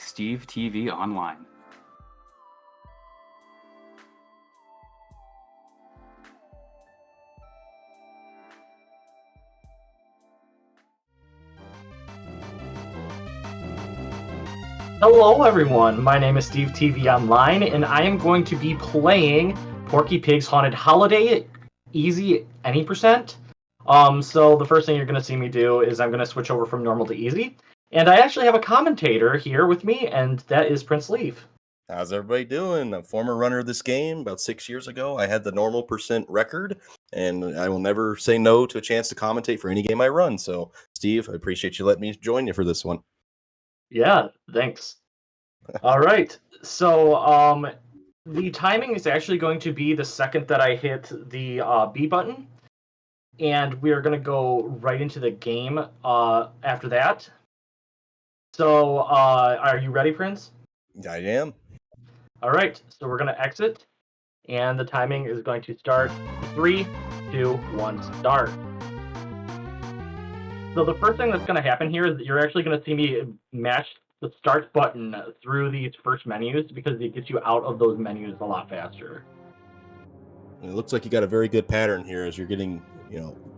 Stevetvonline. Hello everyone, my name is Steve TV Online, and I am going to be playing Porky Pig's Haunted Holiday Easy any percent. So the first thing you're going to see me do is I'm going to switch over from normal to easy, and I actually have a commentator here with me, and that is Prince Leaf. How's everybody doing? I'm a former runner of this game. About 6 years ago, I had the normal percent record, and I will never say no to a chance to commentate for any game I run. So, Steve, I appreciate you letting me join you for this one. Yeah, thanks. All right, so the timing is actually going to be the second that I hit the B button, and we are going to go right into the game after that. So, are you ready, Prince? I am. All right, so we're going to exit, and the timing is going to start 3, 2, 1, start. So the first thing that's going to happen here is that you're actually going to see me mash the start button through these first menus because it gets you out of those menus a lot faster. It looks like you got a very good pattern here as you're getting,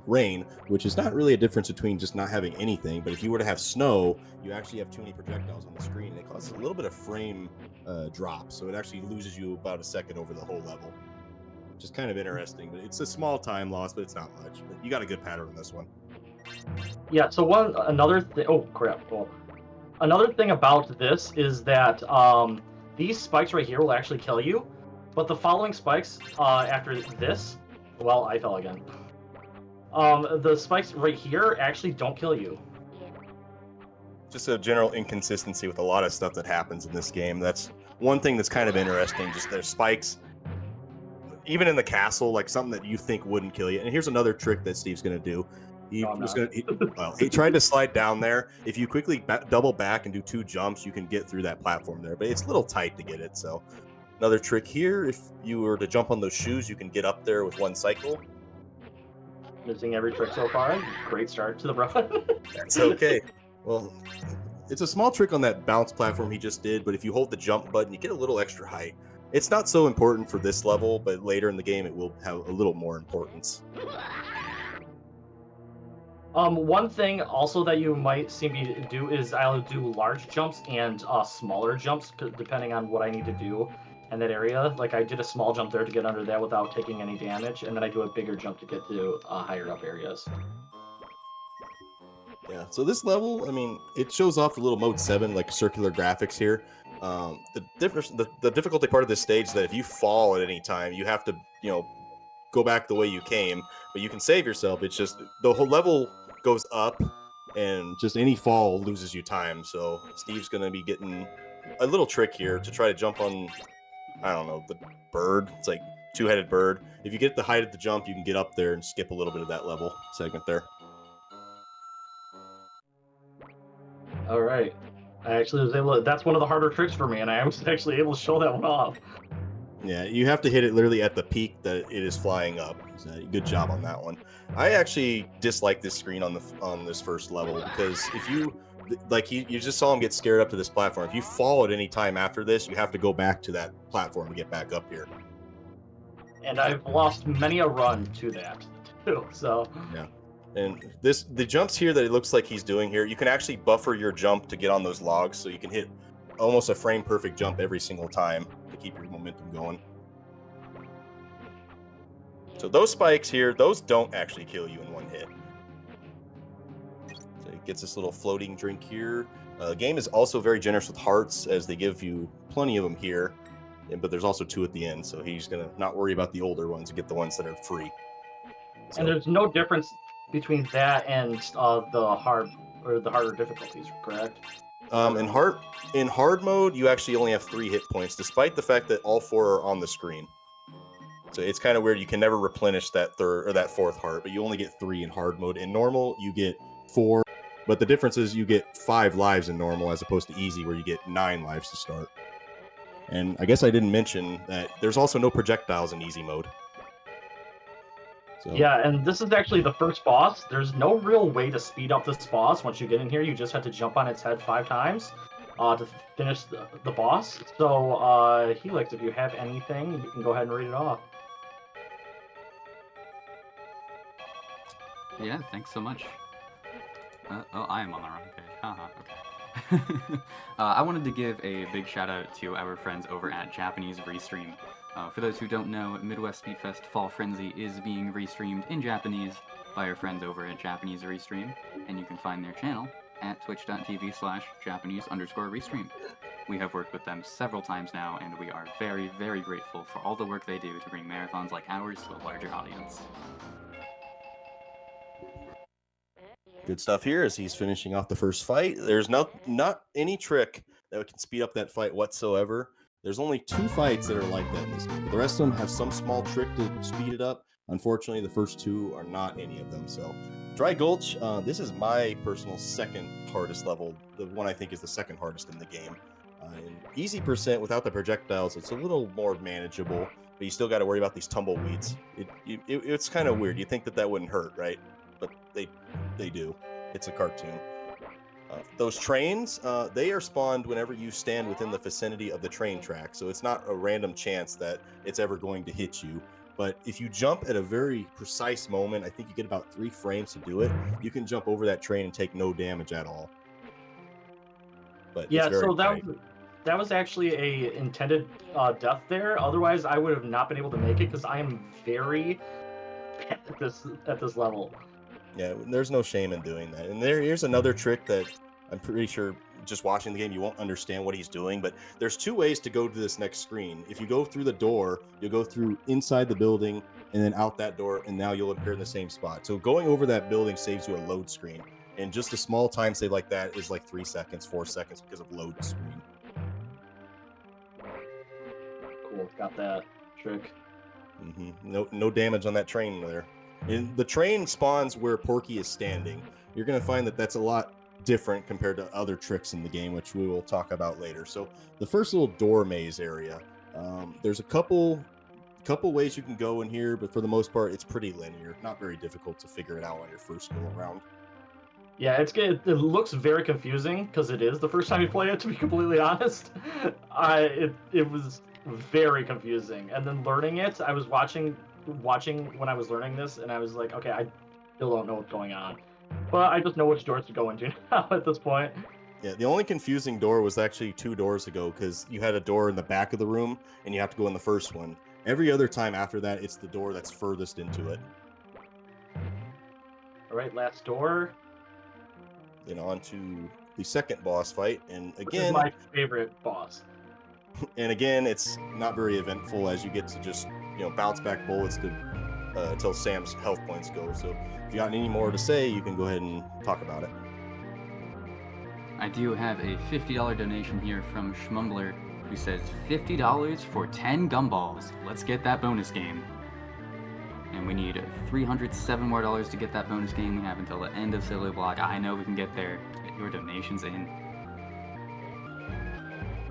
rain, which is not really a difference between just not having anything. But if you were to have snow, you actually have too many projectiles on the screen, and it causes a little bit of frame drop. So it actually loses you about a second over the whole level, which is kind of interesting. But it's a small time loss, but it's not much. But you got a good pattern on this one. Yeah, so another thing. Oh crap! Well, another thing about this is that these spikes right here will actually kill you, but the following spikes after this, well, I fell again. The spikes right here actually don't kill you. Just a general inconsistency with a lot of stuff that happens in this game. That's one thing that's kind of interesting. Just there's spikes, even in the castle, like something that you think wouldn't kill you. And here's another trick that Steve's going to do. He tried to slide down there. If you quickly double back and do 2 jumps, you can get through that platform there. But it's a little tight to get it. So another trick here, if you were to jump on those shoes, you can get up there with 1 cycle. Missing every trick so far. Great start to the run. That's okay. Well, it's a small trick on that bounce platform he just did, but if you hold the jump button, you get a little extra height. It's not so important for this level, but later in the game, it will have a little more importance. One thing also that you might see me do is I'll do large jumps and smaller jumps depending on what I need to do in that area. Like I did a small jump there to get under that without taking any damage, and then I do a bigger jump to get to higher up areas. Yeah, so this level, I mean, it shows off the little mode 7, like circular graphics here. The difficulty part of this stage is that if you fall at any time, you have to, go back the way you came, but you can save yourself. It's just the whole level goes up, and just any fall loses you time. So Steve's going to be getting a little trick here to try to jump on, I don't know, the bird. It's like 2-headed bird. If you get the height of the jump, you can get up there and skip a little bit of that level segment there. All right. I actually was able to, that's one of the harder tricks for me, and I was actually able to show that one off. Yeah, you have to hit it literally at the peak that it is flying up. So good job on that one. I actually dislike this screen on this first level because if you you just saw him get scared up to this platform. If you fall at any time after this, you have to go back to that platform to get back up here. And I've lost many a run to that too. So yeah. And the jumps here that it looks like he's doing here, you can actually buffer your jump to get on those logs, so you can hit almost a frame perfect jump every single time to keep your momentum going. So those spikes here, those don't actually kill you in one hit. So it gets this little floating drink here. The game is also very generous with hearts, as they give you plenty of them here, but there's also 2 at the end, so he's going to not worry about the older ones and get the ones that are free. So, and there's no difference between that and the harder difficulties, correct? In hard mode, you actually only have 3 hit points, despite the fact that all 4 are on the screen. So it's kind of weird. You can never replenish that 4th heart, but you only get 3 in hard mode. In normal, you get 4, but the difference is you get 5 lives in normal as opposed to easy, where you get 9 lives to start. And I guess I didn't mention that there's also no projectiles in easy mode. So. Yeah, and this is actually the first boss. There's no real way to speed up this boss. Once you get in here, you just have to jump on its head 5 times. to finish the boss. So, Helix, if you have anything, you can go ahead and read it off. Yeah, thanks so much. Oh, I am on the wrong page. Okay. I wanted to give a big shout out to our friends over at Japanese Restream. For those who don't know, Midwest Speedfest Fall Frenzy is being restreamed in Japanese by our friends over at Japanese Restream, and you can find their channel at twitch.tv/Japanese_Restream. We have worked with them several times now, and we are very, very grateful for all the work they do to bring marathons like ours to a larger audience. Good stuff here as he's finishing off the first fight. There's not any trick that can speed up that fight whatsoever. There's only 2 fights that are like that in this game. But the rest of them have some small trick to speed it up. Unfortunately, the first 2 are not any of them. So, Dry Gulch, this is my personal second hardest level. The one I think is the second hardest in the game. And easy percent without the projectiles, it's a little more manageable. But you still got to worry about these tumbleweeds. It's kind of weird. You think that wouldn't hurt, right? But they do. It's a cartoon. Those trains, they are spawned whenever you stand within the vicinity of the train track, so it's not a random chance that it's ever going to hit you. But if you jump at a very precise moment, I think you get about 3 frames to do it, you can jump over that train and take no damage at all. But Yeah, it's very so tight. that was actually a intended death there. Otherwise, I would have not been able to make it because I am very bad at this level. Yeah, there's no shame in doing that. And here's another trick that I'm pretty sure just watching the game you won't understand what he's doing, but there's 2 ways to go to this next screen. If you go through the door, you'll go through inside the building and then out that door, and now you'll appear in the same spot. So going over that building saves you a load screen. And just a small time save like that is like 3 seconds, 4 seconds because of load screen. Cool, got that trick. No damage on that train there. And the train spawns where Porky is standing. You're going to find that that's a lot different compared to other tricks in the game, which we will talk about later. So the first little door maze area, there's a couple ways you can go in here, but for the most part, it's pretty linear. Not very difficult to figure it out on your first go around. Yeah, it's good. It looks very confusing because it is the first time you play it. To be completely honest, it was very confusing. And then learning it, I was watching when I was learning this, and I was like, okay, I still don't know what's going on, but I just know which doors to go into now at this point. Yeah, the only confusing door was actually 2 doors ago because you had a door in the back of the room, and you have to go in the first one. Every other time after that, it's the door that's furthest into it. All right, last door. Then on to the second boss fight, and again, which is my favorite boss. And again, it's not very eventful as you get to just bounce back bullets to until Sam's health points go. So if you got any more to say, you can go ahead and talk about it. I do have a $50 donation here from Schmumbler, who says $50 for 10 gumballs. Let's get that bonus game. And we need $307 more to get that bonus game. We have until the end of Silly Block. I know we can get there. Get your donations in.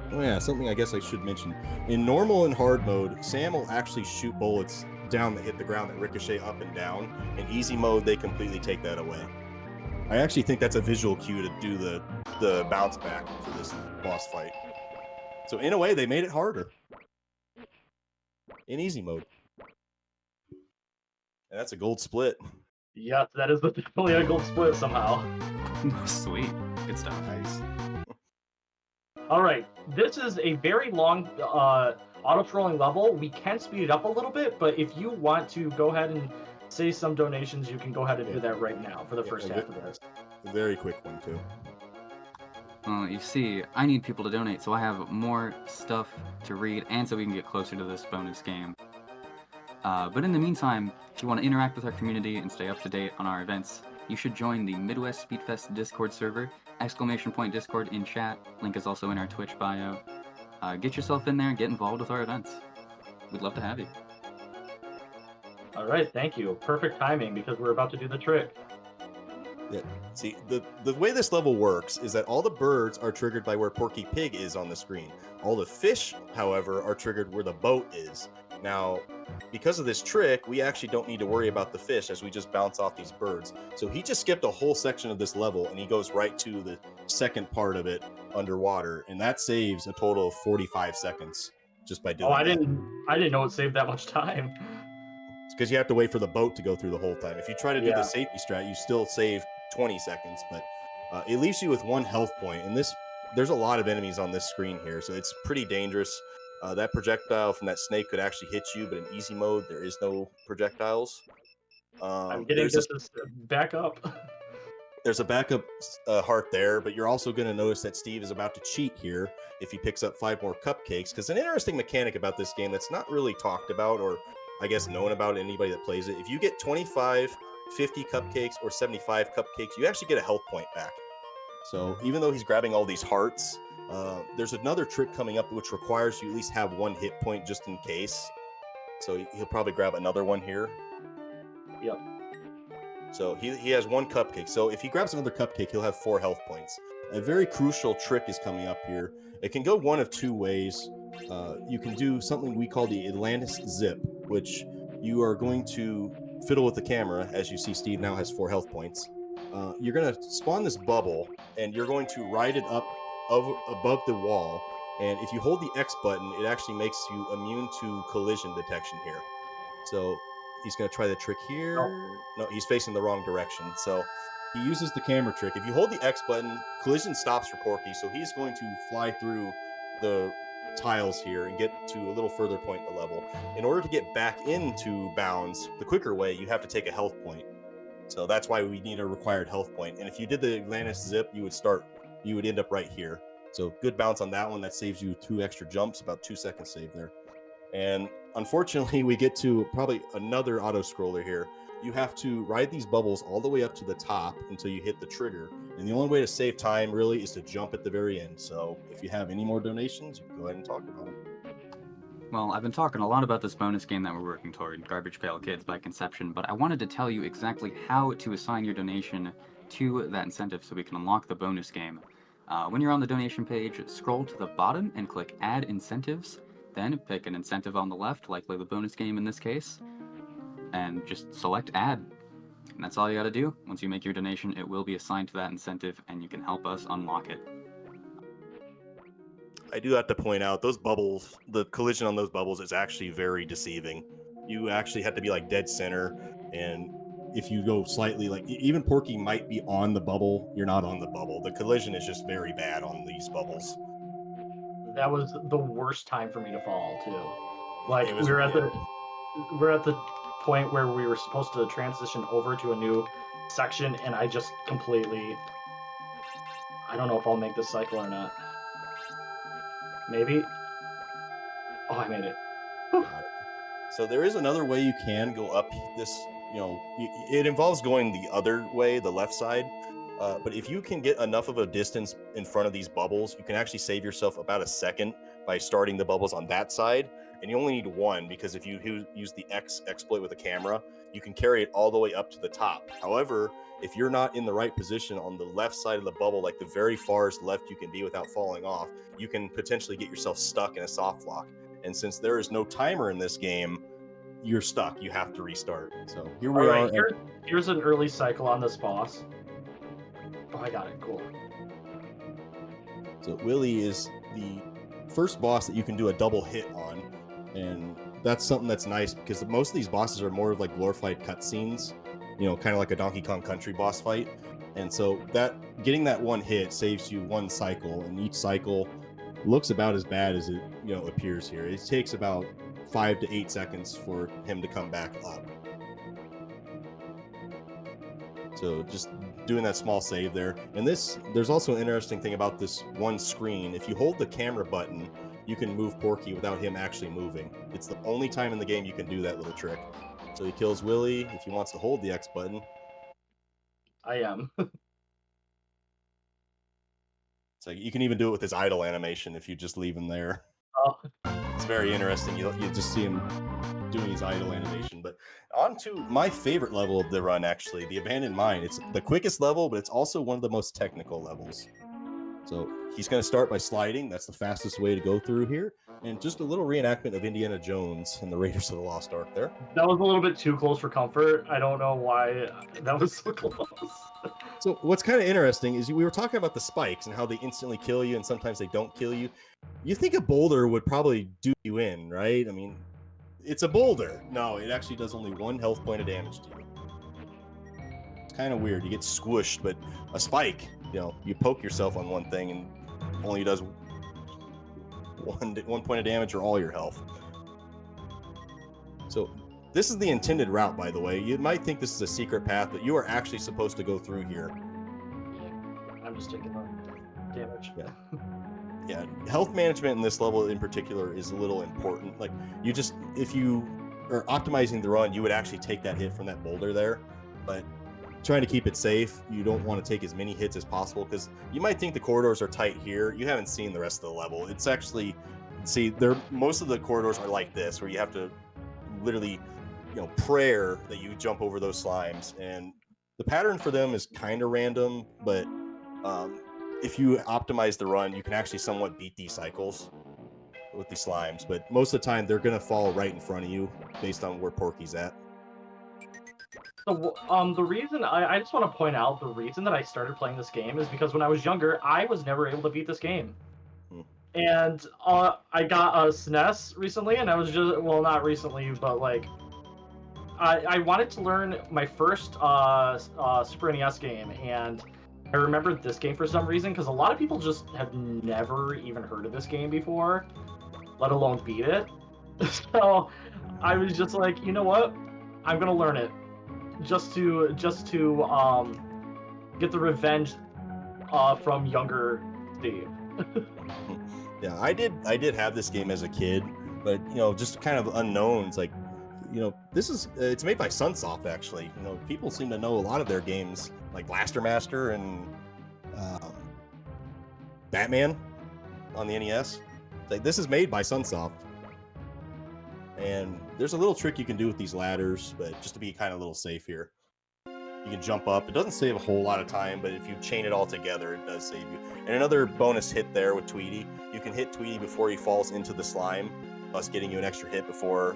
Oh yeah, something I guess I should mention. In normal and hard mode, Sam will actually shoot bullets down that hit the ground that ricochet up and down. In easy mode, they completely take that away. I actually think that's a visual cue to do the bounce back for this boss fight. So in a way, they made it harder. In easy mode. And that's a gold split. Yes, that is definitely a gold split somehow. Sweet. Good stuff. Nice. All right, this is a very long auto-trolling level. We can speed it up a little bit, but if you want to go ahead and say some donations, you can go ahead and do that right now for the first half of this. A very quick one, too. Well, you see, I need people to donate, so I have more stuff to read, and so we can get closer to this bonus game. But in the meantime, if you want to interact with our community and stay up to date on our events, you should join the Midwest Speedfest Discord server, !Discord in chat. Link is also in our Twitch bio. Get yourself in there and get involved with our events. We'd love to have you. All right, thank you. Perfect timing because we're about to do the trick. Yeah. See, the way this level works is that all the birds are triggered by where Porky Pig is on the screen. All the fish, however, are triggered where the boat is. Now, because of this trick, we actually don't need to worry about the fish as we just bounce off these birds. So he just skipped a whole section of this level, and he goes right to the second part of it underwater, and that saves a total of 45 seconds just by doing Oh, I that. didn't know it saved that much time. It's because you have to wait for the boat to go through the whole time. If you try to do Yeah. the safety strat, you still save 20 seconds, but it leaves you with 1 health point. And there's a lot of enemies on this screen here, so it's pretty dangerous. That projectile from that snake could actually hit you, but in easy mode, there is no projectiles. I'm getting this back up. There's a backup heart there, but you're also going to notice that Steve is about to cheat here if he picks up 5 more cupcakes, because an interesting mechanic about this game that's not really talked about, or I guess known about anybody that plays it, if you get 25, 50 cupcakes, or 75 cupcakes, you actually get a health point back. So even though he's grabbing all these hearts, there's another trick coming up which requires you at least have 1 hit point just in case. So he'll probably grab another one here. Yep. So he has 1 cupcake. So if he grabs another cupcake, he'll have 4 health points. A very crucial trick is coming up here. It can go one of 2 ways. You can do something we call the Atlantis Zip, which you are going to fiddle with the camera. As you see, Steve now has 4 health points. You're going to spawn this bubble, and you're going to ride it up above the wall. And if you hold the X button, it actually makes you immune to collision detection here. So he's going to try the trick here. No, he's facing the wrong direction. So he uses the camera trick. If you hold the X button, collision stops for Porky. So he's going to fly through the tiles here and get to a little further point in the level. In order to get back into bounds, the quicker way, you have to take a health point. So that's why we need a required health point. And if you did the Atlantis Zip, you would end up right here. So good bounce on that one. That saves you 2 extra jumps, about 2 seconds save there. And unfortunately, we get to probably another auto-scroller here. You have to ride these bubbles all the way up to the top until you hit the trigger. And the only way to save time, really, is to jump at the very end. So if you have any more donations, you can go ahead and talk about them. Well, I've been talking a lot about this bonus game that we're working toward, Garbage Pail Kids by Conception, but I wanted to tell you exactly how to assign your donation to that incentive so we can unlock the bonus game. When you're on the donation page, scroll to the bottom and click Add Incentives. Then pick an incentive on the left, likely the bonus game in this case, and just select Add. And that's all you gotta do. Once you make your donation, it will be assigned to that incentive, and you can help us unlock it. I do have to point out, those bubbles, the collision on those bubbles is actually very deceiving. You actually have to be like dead center, and if you go slightly, like even Porky might be on the bubble, you're not on the bubble. The collision is just very bad on these bubbles. That was the worst time for me to fall too. Like we're at the point where we were supposed to transition over to a new section, and I just completely, I don't know if I'll make this cycle or not. Maybe. Oh, I made it. So there is another way you can go up this, it involves going the other way, the left side. But if you can get enough of a distance in front of these bubbles, you can actually save yourself about a second by starting the bubbles on that side. And you only need 1, because if you use the X exploit with a camera, you can carry it all the way up to the top. However, if you're not in the right position on the left side of the bubble, like the very farthest left you can be without falling off, you can potentially get yourself stuck in a soft lock. And since there is no timer in this game, you're stuck. You have to restart. So here we are. Here's an early cycle on this boss. Oh, I got it. Cool. So Willy is the first boss that you can do a double hit on, and that's something that's nice because most of these bosses are more like glorified cutscenes, kind of like a Donkey Kong Country boss fight. And so that getting that 1 hit saves you 1 cycle, and each cycle looks about as bad as it appears here. It takes about 5 to 8 seconds for him to come back up. So just doing that small save there. And there's also an interesting thing about this one screen. If you hold the camera button, you can move Porky without him actually moving. It's the only time in the game you can do that little trick. So he kills Willy if he wants to hold the X button. I am. So you can even do it with his idle animation if you just leave him there. Oh. It's very interesting. You just see him doing his idle animation. But on to my favorite level of the run, actually, the Abandoned Mine. It's the quickest level, but it's also one of the most technical levels. So he's going to start by sliding. That's the fastest way to go through here. And just a little reenactment of Indiana Jones and the Raiders of the Lost Ark there. That was a little bit too close for comfort. I don't know why that was so close. So what's kind of interesting is we were talking about the spikes and how they instantly kill you and sometimes they don't kill you. You think a boulder would probably do you in, right? I mean, it's a boulder. No, it actually does only 1 health point of damage to you. It's kind of weird. You get squished, but a spike, you poke yourself on one thing and only does one point of damage or all your health. So this is the intended route, by the way. You might think this is a secret path, but you are actually supposed to go through here. I'm just taking the damage. Yeah, health management in this level in particular is a little important. Like, if you are optimizing the run, you would actually take that hit from that boulder there, but trying to keep it safe, you don't want to take as many hits as possible, because you might think the corridors are tight here. You haven't seen the rest of the level. It's actually, most of the corridors are like this, where you have to literally, prayer that you jump over those slimes, and the pattern for them is kind of random, but if you optimize the run, you can actually somewhat beat these cycles with these slimes, but most of the time they're going to fall right in front of you based on where Porky's at. So, the reason I just want to point out, the reason that I started playing this game is because when I was younger, I was never able to beat this game. And I got a SNES recently, and I was just, well, not recently, but like, I wanted to learn my first Super NES game, and I remembered this game for some reason, because a lot of people just have never even heard of this game before, let alone beat it. So I was just like, you know what? I'm gonna learn it. Just to get the revenge from younger Steve. Yeah, I did have this game as a kid, but just kind of unknowns. Like, it's made by Sunsoft actually. People seem to know a lot of their games, like Blaster Master and Batman on the NES. Like, this is made by Sunsoft. And there's a little trick you can do with these ladders, but just to be kind of a little safe here. You can jump up. It doesn't save a whole lot of time, but if you chain it all together, it does save you. And another bonus hit there with Tweety. You can hit Tweety before he falls into the slime, thus getting you an extra hit before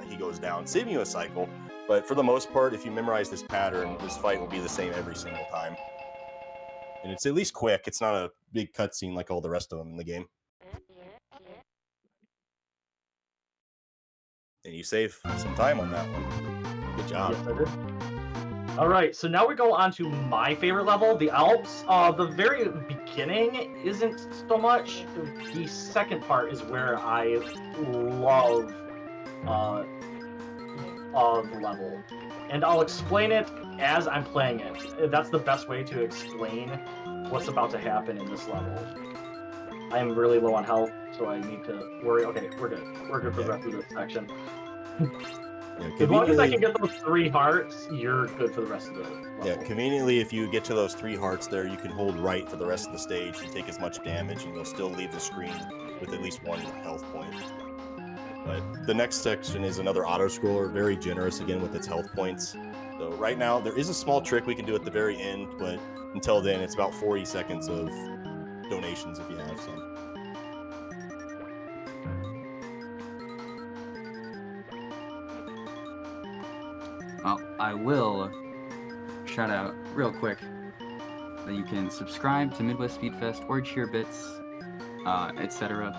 he goes down, saving you a cycle. But for the most part, if you memorize this pattern, this fight will be the same every single time. And it's at least quick. It's not a big cutscene like all the rest of them in the game. And you save some time on that one. Good job. Yes, I did. All right, so now we go on to my favorite level, the Alps. The very beginning isn't so much. The second part is where I love the level. And I'll explain it as I'm playing it. That's the best way to explain what's about to happen in this level. I am really low on health, so I need to worry. Okay, we're good. We're good for the rest of this section. As long as I can get those 3 hearts, you're good for the rest of the level. Yeah, conveniently, if you get to those 3 hearts there, you can hold right for the rest of the stage and take as much damage, and you'll still leave the screen with at least 1 health point. But the next section is another auto-scroller, very generous again with its health points. So right now, there is a small trick we can do at the very end, but until then, it's about 40 seconds of donations if you have some. Well, I will shout out real quick that you can subscribe to Midwest Speed Fest or Cheer Bits, etc.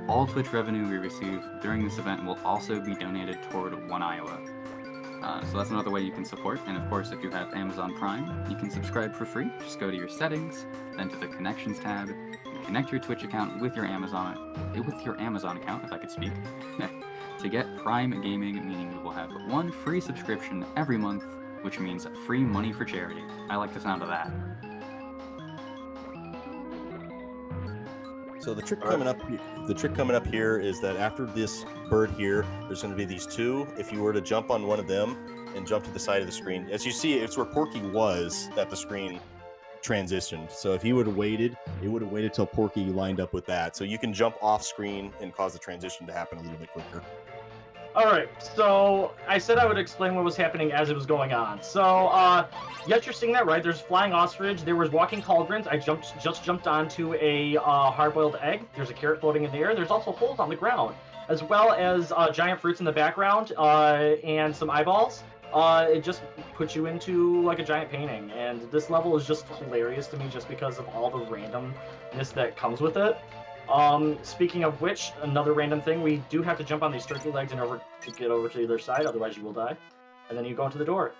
All Twitch revenue we receive during this event will also be donated toward One Iowa. So that's another way you can support. And of course, if you have Amazon Prime, you can subscribe for free. Just go to your settings, then to the Connections tab, and connect your Twitch account with your Amazon account, if I could speak. To get Prime Gaming, meaning you will have 1 free subscription every month, which means free money for charity. I like the sound of that. So the trick coming up here is that after this bird here, there's going to be these 2. If you were to jump on one of them and jump to the side of the screen, as you see, it's where Porky was that the screen transitioned. So if he would have waited, it would have waited till Porky lined up with that. So you can jump off screen and cause the transition to happen a little bit quicker. Alright, so I said I would explain what was happening as it was going on. So, yes, you're seeing that right. There's flying ostrich, there was walking cauldrons. I just jumped onto a hard-boiled egg. There's a carrot floating in the air. There's also holes on the ground, as well as giant fruits in the background and some eyeballs. It just puts you into like a giant painting, and this level is just hilarious to me just because of all the randomness that comes with it. Speaking of which, another random thing, we do have to jump on these turkey legs in order to get over to the other side, otherwise you will die. And then you go into the door.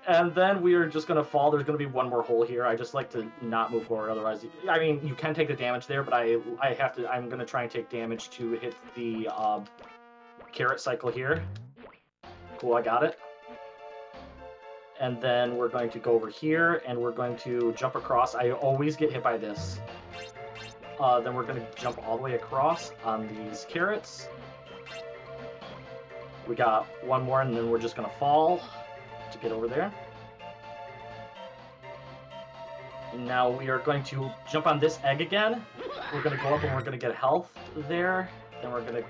And then we are just going to fall. There's going to be one more hole here. I just like to not move forward, otherwise, I mean, you can take the damage there, but I'm going to try and take damage to hit the carrot cycle here. Cool, I got it. And then we're going to go over here, and we're going to jump across. I always get hit by this. Then we're going to jump all the way across on these carrots. We got one more, and then we're just going to fall to get over there. And now we are going to jump on this egg again. We're going to go up, and we're going to get health there. Then we're going to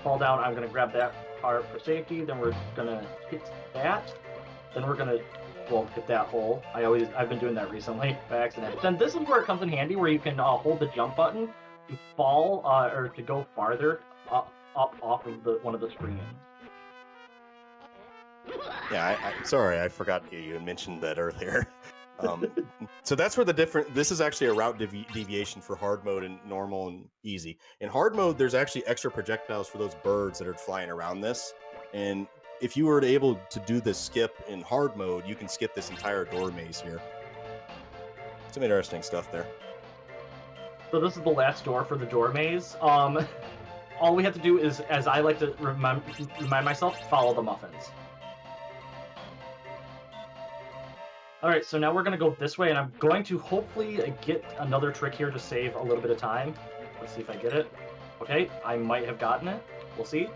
fall down. I'm going to grab that part for safety. Then we're going to hit that. Then we're going to hit that hole. I've been doing that recently by accident. Then this is where it comes in handy, where you can hold the jump button to fall or to go farther up off of one of the screens. Yeah, sorry, I forgot you mentioned that earlier. So that's where this is actually a route deviation for hard mode and normal and easy. In hard mode, there's actually extra projectiles for those birds that are flying around this, and if you were able to do this skip in hard mode, you can skip this entire door maze here. Some interesting stuff there. So this is the last door for the door maze. All we have to do is, as I like to remind myself, follow the muffins. Alright, so now we're going to go this way, and I'm going to hopefully get another trick here to save a little bit of time. Let's see if I get it. Okay, I might have gotten it. We'll see.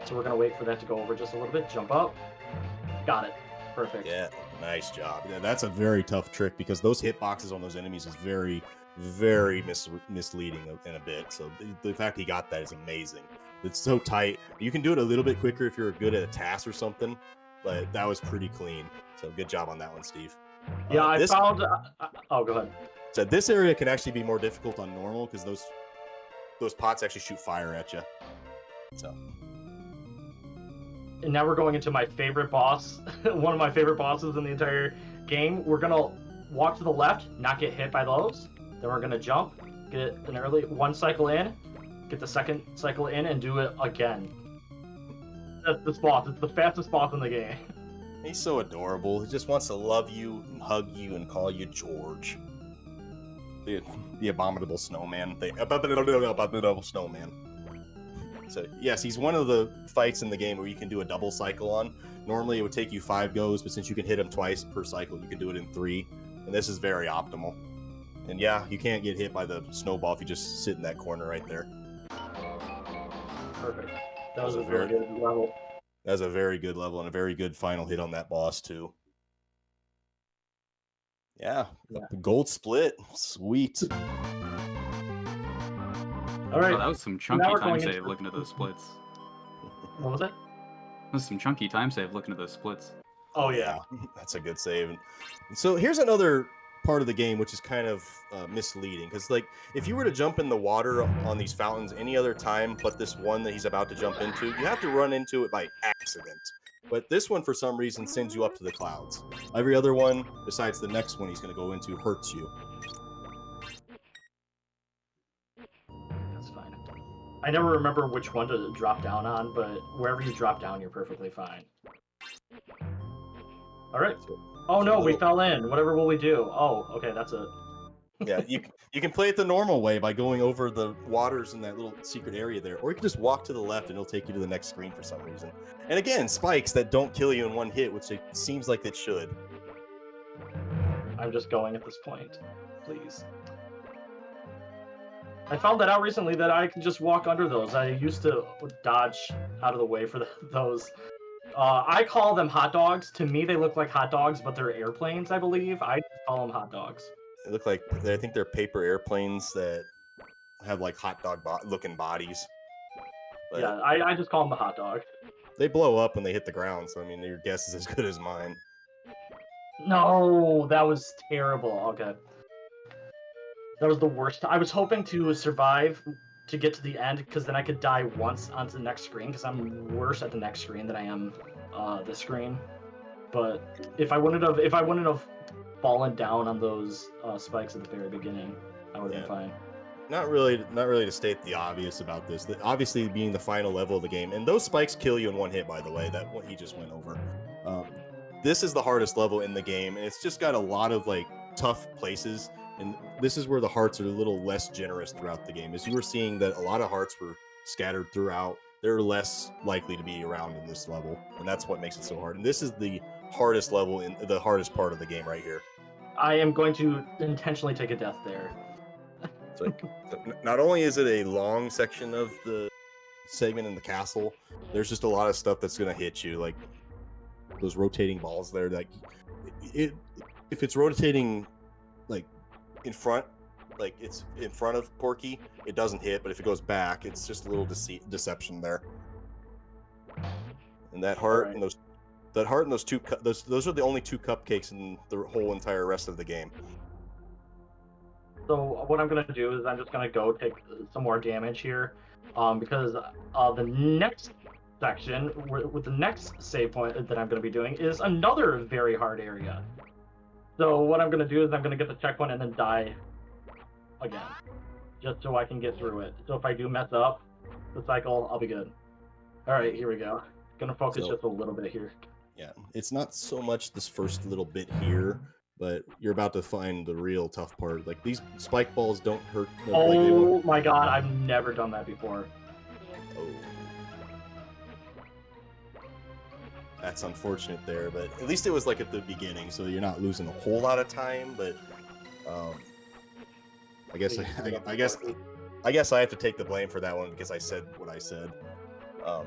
So we're going to wait for that to go over just a little bit. Jump up. Got it. Perfect. Yeah, nice job. Yeah, that's a very tough trick because those hitboxes on those enemies is very, very misleading in a bit. So the fact he got that is amazing. It's so tight. You can do it a little bit quicker if you're good at a task or something, but that was pretty clean. So good job on that one, Steve. Yeah, I found... oh, go ahead. So this area can actually be more difficult on normal because those pots actually shoot fire at you. So... And now we're going into my favorite boss, one of my favorite bosses in the entire game. We're going to walk to the left, not get hit by those. Then we're going to jump, get an early one cycle in, get the second cycle in, and do it again. That's this boss. It's the fastest boss in the game. He's so adorable. He just wants to love you and hug you and call you George. The abominable snowman. The abominable snowman. So, yes, he's one of the fights in the game where you can do a double cycle on. Normally, it would take you 5 goes, but since you can hit him twice per cycle, you can do it in 3. And this is very optimal. And yeah, you can't get hit by the snowball if you just sit in that corner right there. Perfect. That was a very good level. That was a very good level and a very good final hit on that boss, too. Yeah. The gold split. Sweet. All right. Oh, that was some chunky time save looking at those splits. What was that? That was some chunky time save looking at those splits. Oh, yeah. That's a good save. So here's another part of the game which is kind of misleading, because like if you were to jump in the water on these fountains any other time but this one that he's about to jump into, you have to run into it by accident. But this one, for some reason, sends you up to the clouds. Every other one, besides the next one he's going to go into, hurts you. That's fine. I never remember which one to drop down on, but wherever you drop down, you're perfectly fine. All right. Oh no, we fell in. Whatever will we do? Oh, okay, that's it. Yeah, you can play it the normal way by going over the waters in that little secret area there, or you can just walk to the left and it'll take you to the next screen for some reason. And again, spikes that don't kill you in one hit, which it seems like it should. I'm just going at this point, please. I found that out recently that I can just walk under those. I used to dodge out of the way for those. I call them hot dogs. To me, they look like hot dogs, but they're airplanes, I believe. I just call them hot dogs. They look like, I think they're paper airplanes that have like hot dog looking bodies. But Yeah, I just call them the hot dog. they blow up when they hit the ground, so I mean, your guess is as good as mine. No, that was terrible. Okay. That was the worst. I was hoping to survive to get to the end, because then I could die once onto the next screen, because I'm worse at the next screen than I am this screen. But if I wouldn't have fallen down on those spikes at the very beginning, I would have been fine. Not really to state the obvious about this. Obviously, being the final level of the game, and those spikes kill you in one hit. By the way, that what he just went over. This is the hardest level in the game, and it's just got a lot of like tough places. And this is where the hearts are a little less generous throughout the game. As you were seeing that a lot of hearts were scattered throughout, they're less likely to be around in this level, and that's what makes it so hard. And this is the hardest level in the hardest part of the game right here. I am going to intentionally take a death there. So not only is it a long section of the segment in the castle, there's just a lot of stuff that's going to hit you, like those rotating balls there. Like if it's rotating like in front, like it's in front of Porky, it doesn't hit, but if it goes back, it's just a little deception there. And that heart and those two those are the only two cupcakes in the whole entire rest of the game. So what I'm going to do is I'm just going to go take some more damage here, because the next section, with the next save point that I'm going to be doing, is another very hard area. So what I'm going to do is I'm going to get the checkpoint and then die again, just so I can get through it. So if I do mess up the cycle, I'll be good. All right, here we go. Going to focus just a little bit here. Yeah, it's not so much this first little bit here, but you're about to find the real tough part. Like, these spike balls don't hurt. Oh my god, I've never done that before. Oh. That's unfortunate there, but at least it was like at the beginning, so you're not losing a whole lot of time, but I guess I have to take the blame for that one because I said what I said.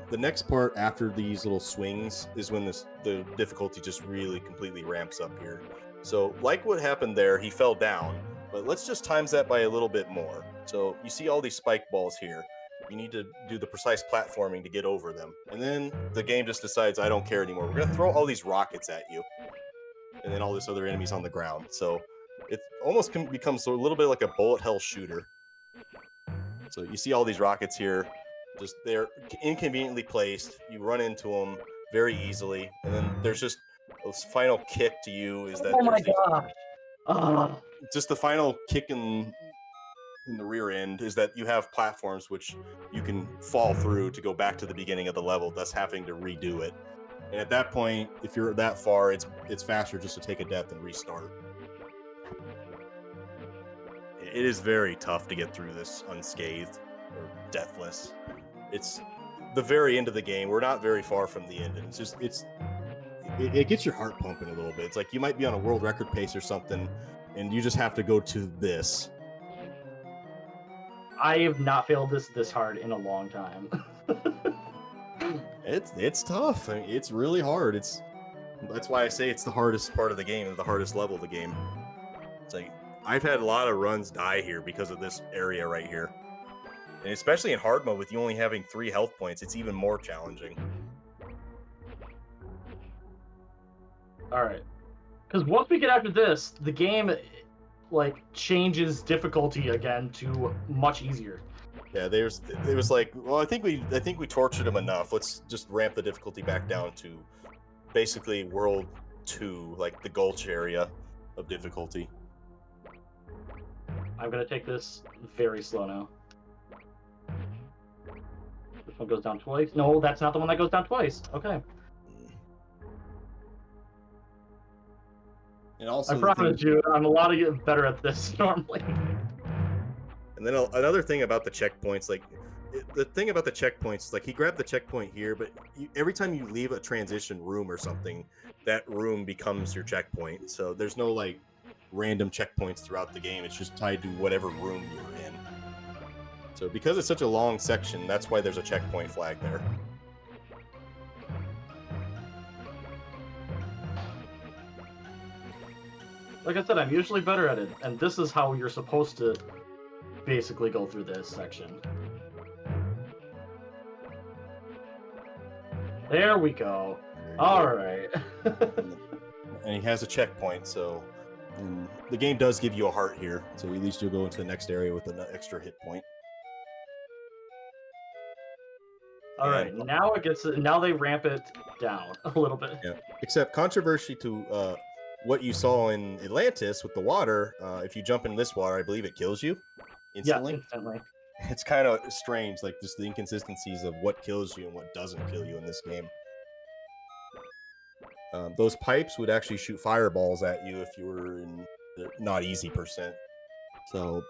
The next part after these little swings is when the difficulty just really completely ramps up here. So like what happened there, he fell down, but let's just times that by a little bit more. So you see all these spike balls here. You need to do the precise platforming to get over them. And then the game just decides, I don't care anymore. We're going to throw all these rockets at you. And then all this other enemies on the ground. So it almost becomes a little bit like a bullet hell shooter. So you see all these rockets here. Just they're inconveniently placed. You run into them very easily. And then there's just a final kick to you is that oh my gosh. Just the final kick in the rear end is that you have platforms which you can fall through to go back to the beginning of the level, thus having to redo it. And at that point, if you're that far, it's faster just to take a death and restart. It is very tough to get through this unscathed or deathless. It's the very end of the game. We're not very far from the end, and it gets your heart pumping a little bit. It's like you might be on a world record pace or something, and you just have to go to this. I have not failed this hard in a long time. It's tough. I mean, it's really hard. That's why I say it's the hardest part of the game and the hardest level of the game. It's like I've had a lot of runs die here because of this area right here. And especially in hard mode with you only having 3 health points, it's even more challenging. Alright. Because once we get after this, the game like changes difficulty again to much easier. Yeah, it was like, well, I think we tortured him enough. Let's just ramp the difficulty back down to basically World 2, like the Gulch area of difficulty. I'm gonna take this very slow now. This one goes down twice. No, that's not the one that goes down twice. Okay. And also, I promise you, I'm a lot better at this normally. And then another thing about the checkpoints, like the thing about the checkpoints is like he grabbed the checkpoint here, but every time you leave a transition room or something, that room becomes your checkpoint. So there's no like random checkpoints throughout the game. It's just tied to whatever room you're in. So because it's such a long section, that's why there's a checkpoint flag there. Like I said, I'm usually better at it, and this is how you're supposed to basically go through this section. There we go. There you All go. right. And he has a checkpoint, so and the game does give you a heart here, so at least you'll go into the next area with an extra hit point. All right. And Now they ramp it down a little bit. yeah, except controversy to what you saw in Atlantis with the water. If you jump in this water, I believe it kills you instantly. Yeah, instantly. It's kind of strange, like just the inconsistencies of what kills you and what doesn't kill you in this game. Those pipes would actually shoot fireballs at you if you were in the not easy percent. So,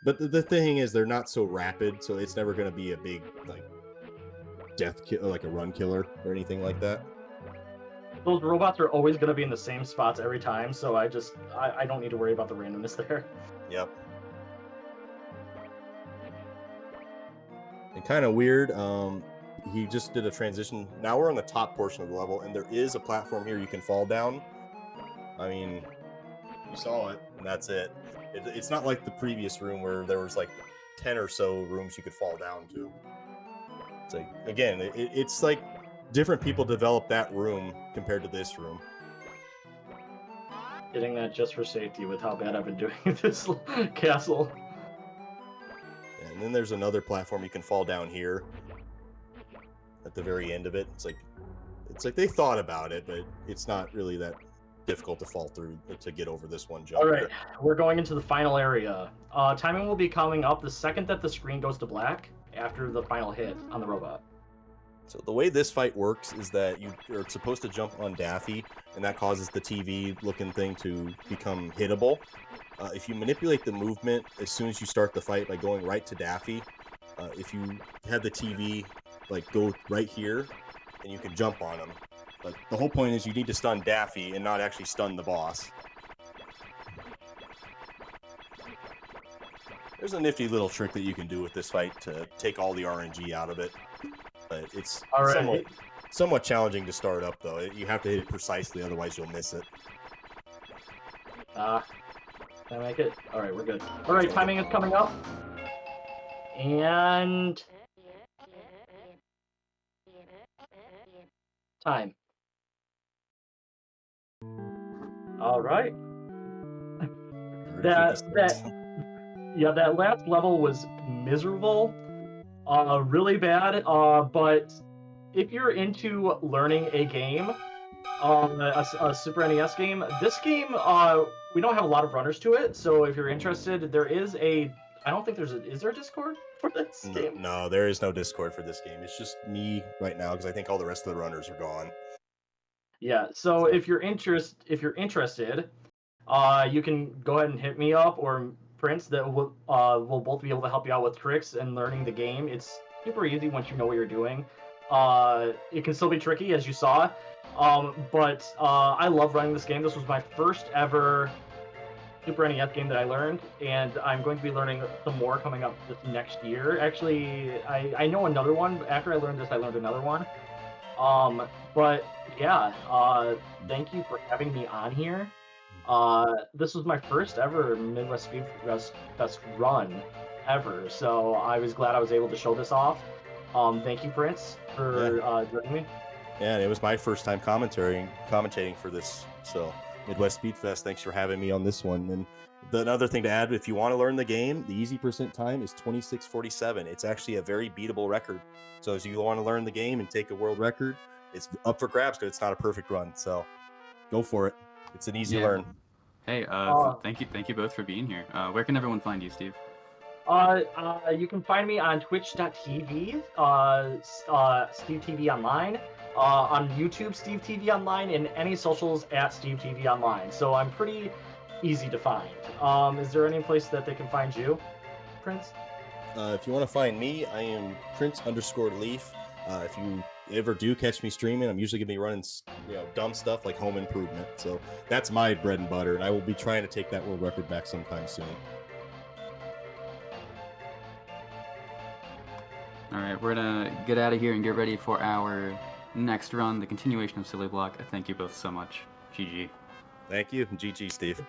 but the thing is, they're not so rapid, so it's never going to be a big like death kill, like a run killer or anything like that. Those robots are always going to be in the same spots every time, so I don't need to worry about the randomness there. Yep. And kind of weird. He just did a transition. Now we're on the top portion of the level, and there is a platform here you can fall down. I mean, you saw it, and that's it. It's not like the previous room where there was like 10 or so rooms you could fall down to. It's like, again, it's like different people developed that room compared to this room. Getting that just for safety with how bad I've been doing this castle. And then there's another platform you can fall down here at the very end of it. It's like they thought about it, but it's not really that difficult to fall through to get over this one jump. All right, we're going into the final area. Timing will be coming up the second that the screen goes to black after the final hit on the robot. So the way this fight works is that you are supposed to jump on Daffy, and that causes the TV-looking thing to become hittable. If you manipulate the movement as soon as you start the fight by going right to Daffy, if you have the TV like go right here, and you can jump on him. But the whole point is you need to stun Daffy and not actually stun the boss. There's a nifty little trick that you can do with this fight to take all the RNG out of it. But it's somewhat challenging to start up, though. You have to hit it precisely, otherwise you'll miss it. Can I make it? All right, we're good. All right, timing is coming up. And... time. All right. That last level was miserable. Really bad. But if you're into learning a game, a Super NES game, this game, we don't have a lot of runners to it. So if you're interested, there is a. I don't think there's a. Is there a Discord for this game? No, there is no Discord for this game. It's just me right now because I think all the rest of the runners are gone. Yeah. So if you're interested, you can go ahead and hit me up or Prince. That will both be able to help you out with tricks and learning the game. It's super easy once you know what you're doing. It can still be tricky, as you saw, but I love running this game. This was my first ever Super NES game that I learned, and I'm going to be learning some more coming up this next year. Actually, I know another one. After I learned this, I learned another one. But yeah, thank you for having me on here. This was my first ever Midwest Speed Fest run ever, so I was glad I was able to show this off. Thank you, Prince, for joining me. Yeah, and it was my first time commentating for this, so Midwest Speed Fest, thanks for having me on this one. And another thing to add, if you want to learn the game, the easy percent time is 26:47. It's actually a very beatable record. So if you want to learn the game and take a world record, it's up for grabs because it's not a perfect run. So go for it. It's an easy learn. Hey, thank you both for being here. Where can everyone find you, Steve? You can find me on twitch.tv, Stevetvonline, on YouTube, Stevetvonline, and any socials at Stevetvonline. So I'm pretty easy to find. Is there any place that they can find you, Prince? If you want to find me, I am Prince_Leaf. If you ever do catch me streaming, I'm usually gonna be running, dumb stuff like home improvement. So that's my bread and butter, and I will be trying to take that world record back sometime soon. All right, we're gonna get out of here and get ready for our next run, the continuation of Silly Block. Thank you both so much. GG. Thank you. GG, Steve.